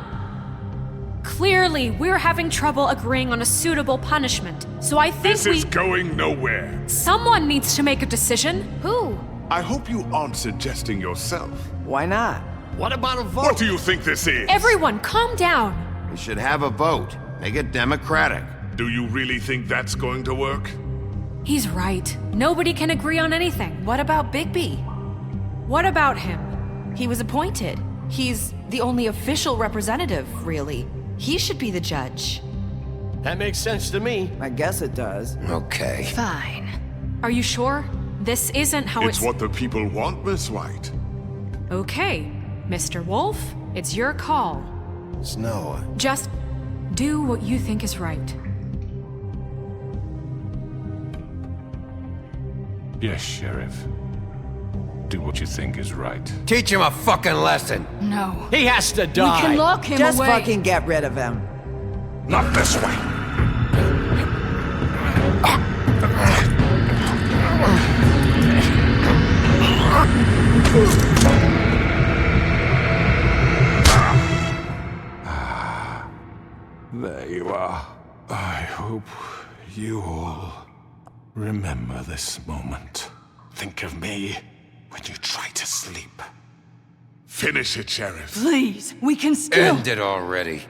Clearly, we're having trouble agreeing on a suitable punishment. So I think This is going nowhere. someone needs to make a decision. Who? I hope you aren't suggesting yourself. Why not? What about a vote? What do you think this is? Everyone, calm down. We should have a vote. Make it democratic. Do you really think that's going to work? He's right. Nobody can agree on anything. What about Bigby? What about him? He was appointed. He's the only official representative, really. He should be the judge. That makes sense to me. I guess it does. Okay. Fine. Are you sure? This isn't how It's what the people want, Miss White. Okay, Mr. Wolf, it's your call. Snow. Just do what you think is right. Yes, Sheriff. Do what you think is right. Teach him a fucking lesson. No. He has to die. We can lock him Just away. fucking get rid of him. Not this way. There you are. I hope you all remember this moment. Think of me when you try to sleep. Finish it, Sheriff. Please, we can still. End it already.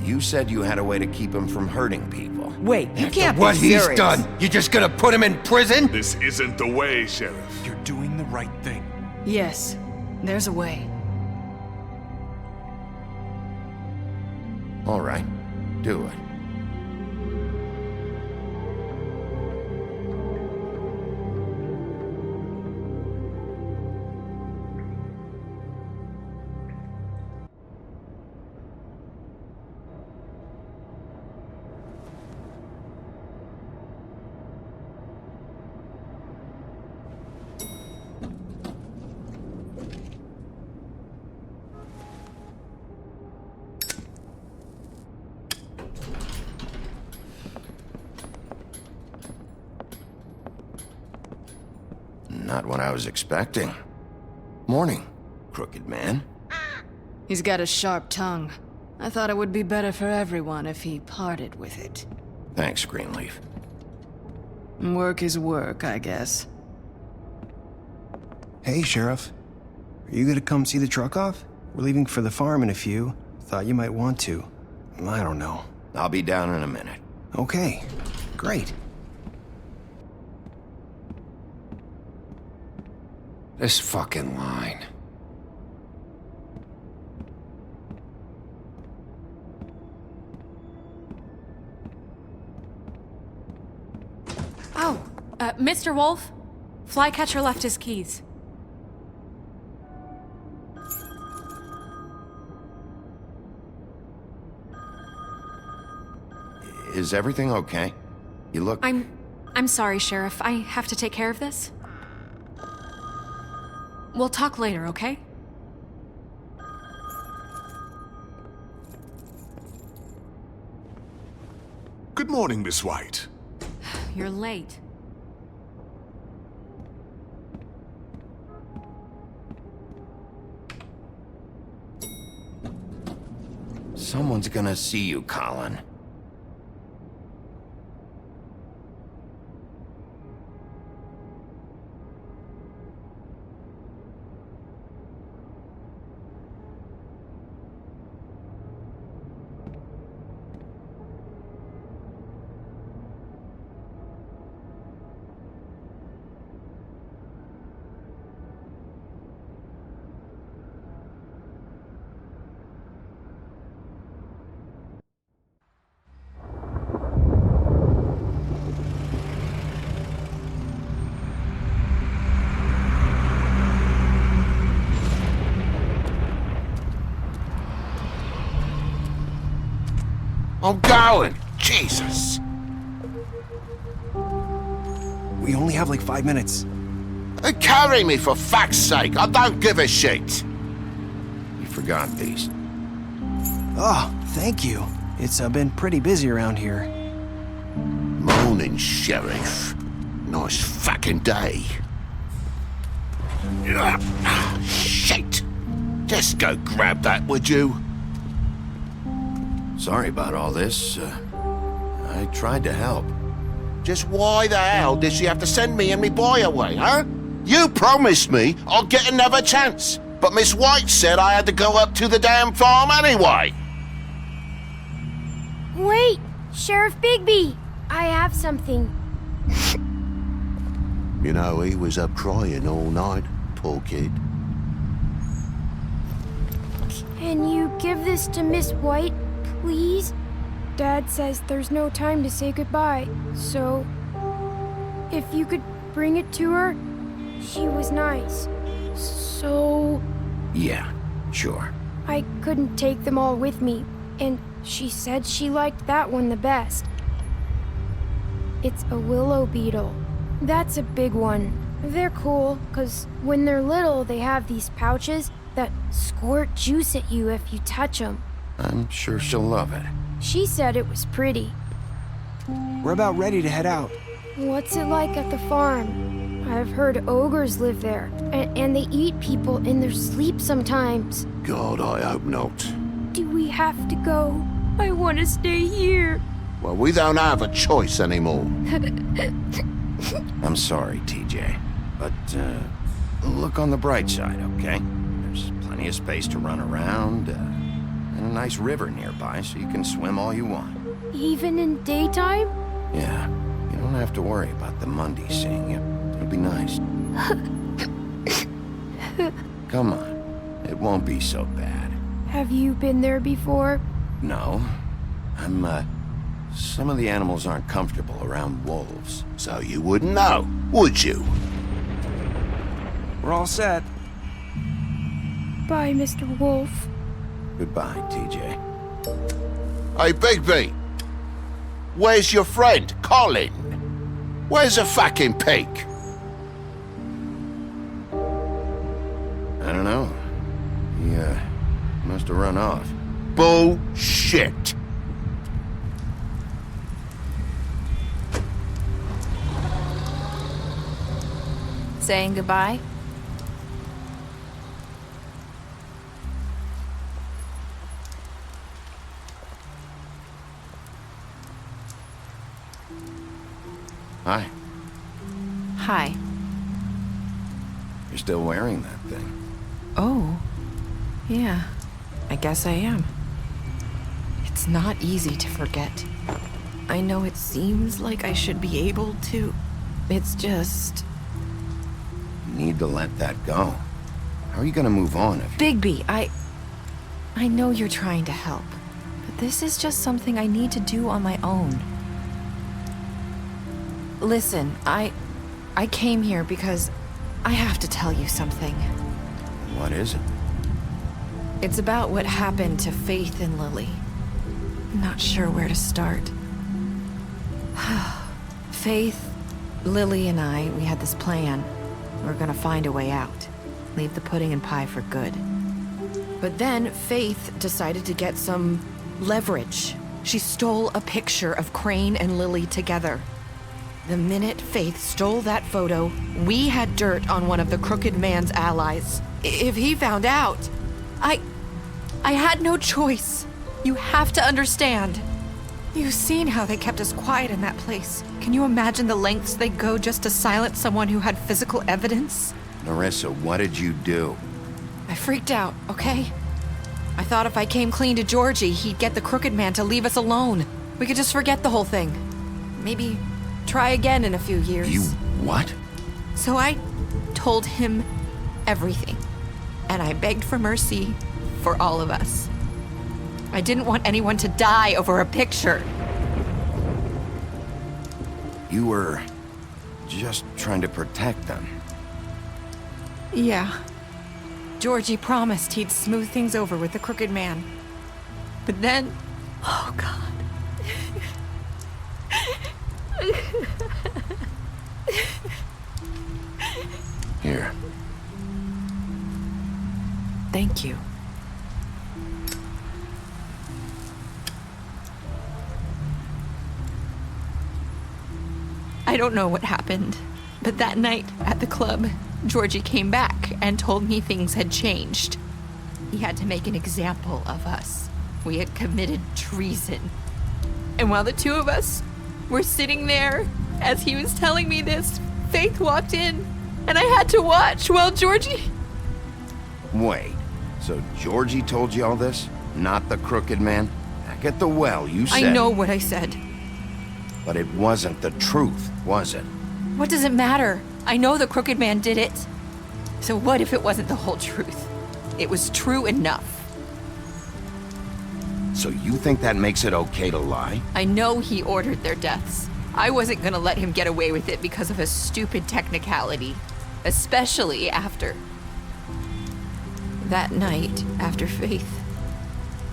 You said you had a way to keep him from hurting people. Wait, you can't What be he's serious. done, you just gonna put him in prison? This isn't the way, Sheriff. You're doing the right thing. Yes, there's a way. All right. Do it. Not what I was expecting. Morning, crooked man. He's got a sharp tongue. I thought it would be better for everyone if he parted with it. Thanks, Greenleaf. Work is work, I guess. Hey, Sheriff. Are you gonna come see the truck off? We're leaving for the farm in a few. Thought you might want to. I don't know. I'll be down in a minute. Okay, great. This fucking line. Oh, Mr. Wolf, Flycatcher left his keys. Is everything okay? You look... I'm sorry, Sheriff. I have to take care of this. We'll talk later, okay? Good morning, Miss White. You're late. Someone's gonna see you, Colin. I'm going. Jesus. We only have like 5 minutes. Carry me, for fuck's sake. I don't give a shit. You forgot these. Oh, thank you. It's been pretty busy around here. Morning, Sheriff. Nice fucking day. Shit. Just go grab that, would you? Sorry about all this. I tried to help. Just why the hell did she have to send me and me boy away, huh? You promised me I'll get another chance, but Miss White said I had to go up to the damn farm anyway. Wait! Sheriff Bigby! I have something. You know, he was up crying all night, poor kid. Can you give this to Miss White, please? Dad says there's no time to say goodbye, so if you could bring it to her, she was nice. So Yeah, sure. I couldn't take them all with me, and she said she liked that one the best. It's a willow beetle. That's a big one. They're cool, 'cause when they're little, they have these pouches that squirt juice at you if you touch them. I'm sure she'll love it. She said it was pretty. We're about ready to head out. What's it like at the farm? I've heard ogres live there, and they eat people in their sleep sometimes. God, I hope not. Do we have to go? I want to stay here. Well, we don't have a choice anymore. I'm sorry, TJ, but look on the bright side, okay? There's plenty of space to run around, and a nice river nearby, so you can swim all you want. Even in daytime? Yeah, you don't have to worry about the Mundy seeing you. It'll be nice. Come on, it won't be so bad. Have you been there before? No, some of the animals aren't comfortable around wolves, so you wouldn't know, would you? We're all set. Bye, Mr. Wolf. Goodbye, TJ. Hey, Bigby! Where's your friend, Colin? Where's the fucking pig? I don't know. He, must have run off. Bullshit! Saying goodbye? Hi. Hi. You're still wearing that thing. Oh. Yeah. I guess I am. It's not easy to forget. I know it seems like I should be able to. It's just... You need to let that go. How are you gonna move on if... Bigby, I know you're trying to help, but this is just something I need to do on my own. Listen, I came here because I have to tell you something. What is it? It's about what happened to Faith and Lily. I'm not sure where to start. Faith, Lily, and we had this plan. We're gonna find a way out. Leave the pudding and pie for good. But then Faith decided to get some leverage. She stole a picture of Crane and Lily together. The minute Faith stole that photo, we had dirt on one of the Crooked Man's allies. If he found out, I had no choice. You have to understand. You've seen how they kept us quiet in that place. Can you imagine the lengths they go just to silence someone who had physical evidence? Narissa, what did you do? I freaked out, okay? I thought if I came clean to Georgie, he'd get the Crooked Man to leave us alone. We could just forget the whole thing. Maybe try again in a few years. You what? So I told him everything. And I begged for mercy for all of us. I didn't want anyone to die over a picture. You were just trying to protect them. Yeah. Georgie promised he'd smooth things over with the Crooked Man. But then, oh God, Here. Thank you. I don't know what happened, but that night at the club, Georgie came back and told me things had changed. He had to make an example of us. We had committed treason. And while the two of us were sitting there, as he was telling me this, Faith walked in, and I had to watch while Georgie... Wait, so Georgie told you all this? Not the crooked man? Back at the well, you said... I know what I said. But it wasn't the truth, was it? What does it matter? I know the crooked man did it. So what if it wasn't the whole truth? It was true enough. So you think that makes it okay to lie? I know he ordered their deaths. I wasn't gonna let him get away with it because of a stupid technicality. Especially after... That night, after Faith,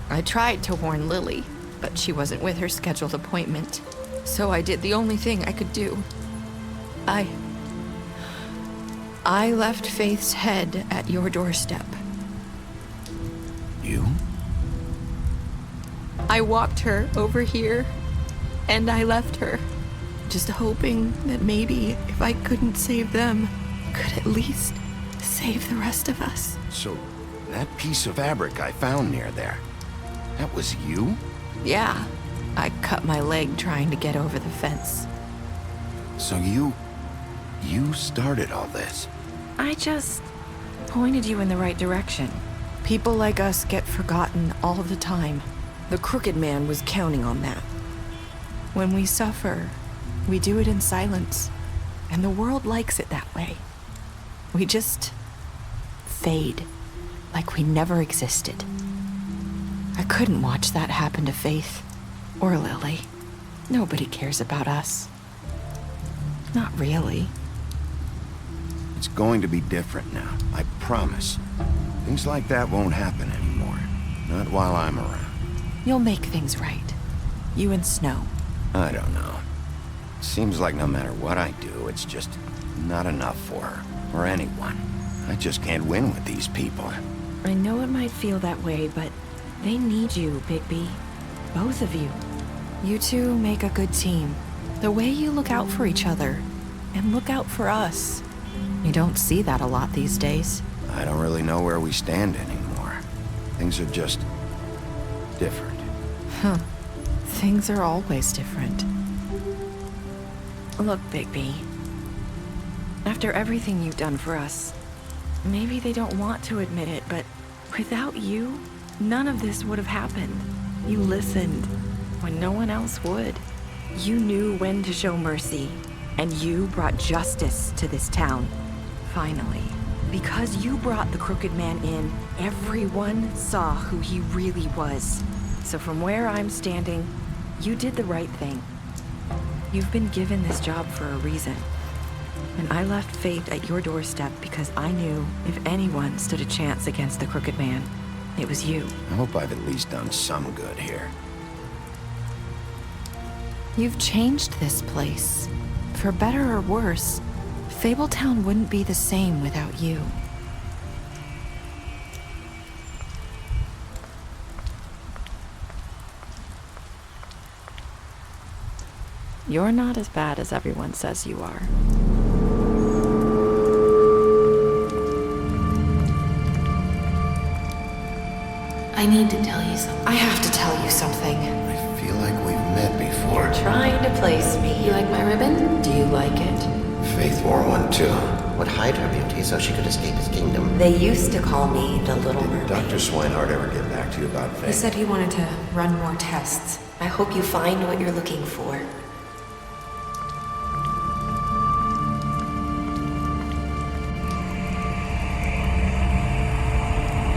I tried to warn Lily, but she wasn't with her scheduled appointment. So I did the only thing I could do. I left Faith's head at your doorstep. You? I walked her over here, and I left her, just hoping that maybe if I couldn't save them, could at least save the rest of us. So, that piece of fabric I found near there, that was you? Yeah, I cut my leg trying to get over the fence. So you started all this? I just pointed you in the right direction. People like us get forgotten all the time. The crooked man was counting on that. When we suffer, we do it in silence, and the world likes it that way. We just fade, like we never existed. I couldn't watch that happen to Faith, or Lily. Nobody cares about us. Not really. It's going to be different now, I promise. Things like that won't happen anymore. Not while I'm around. You'll make things right. You and Snow. I don't know. Seems like no matter what I do, it's just not enough for her, or anyone. I just can't win with these people. I know it might feel that way, but they need you, Bigby. Both of you. You two make a good team. The way you look out for each other, and look out for us. You don't see that a lot these days. I don't really know where we stand anymore. Things are just different. Huh. Things are always different. Look, Bigby. After everything you've done for us, maybe they don't want to admit it, but without you, none of this would have happened. You listened when no one else would. You knew when to show mercy, and you brought justice to this town. Finally. Because you brought the crooked man in, everyone saw who he really was. So from where I'm standing, you did the right thing. You've been given this job for a reason. And I left Faith at your doorstep because I knew if anyone stood a chance against the crooked man, it was you. I hope I've at least done some good here. You've changed this place. For better or worse, Fabletown wouldn't be the same without you. You're not as bad as everyone says you are. I need to tell you something. I have to tell you something. I feel like we've met before. You're trying to place me. You like my ribbon? Do you like it? Faith wore one too. Would hide her beauty so she could escape his kingdom. They used to call me the Little Mermaid. Dr. Swinehart ever get back to you about Faith? He said he wanted to run more tests. I hope you find what you're looking for.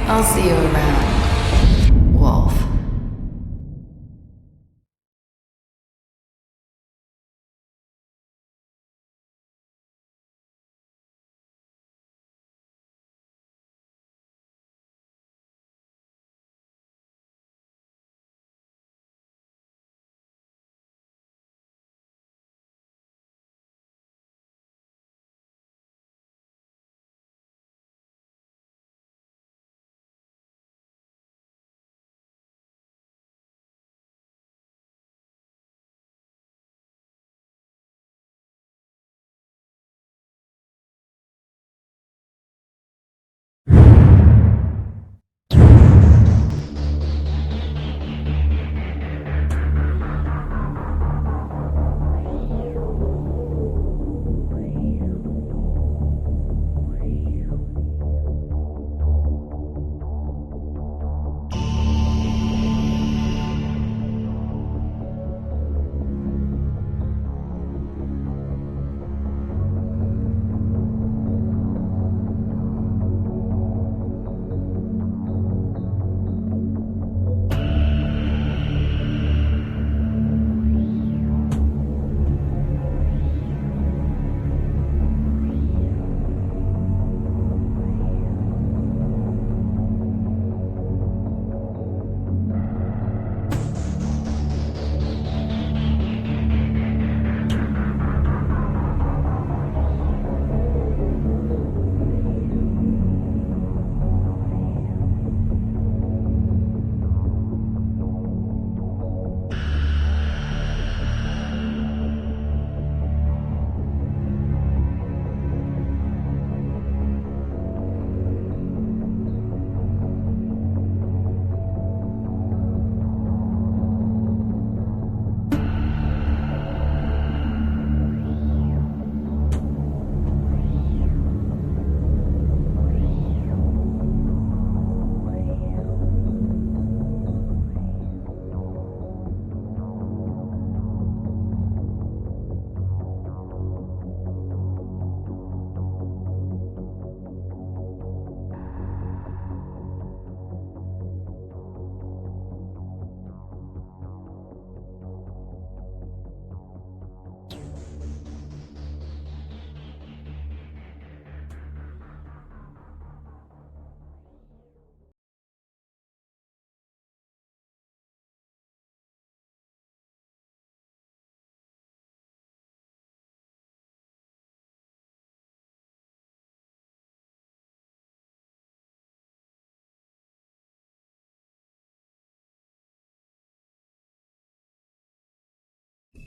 I'll see you around, Wolf.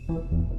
Thank you.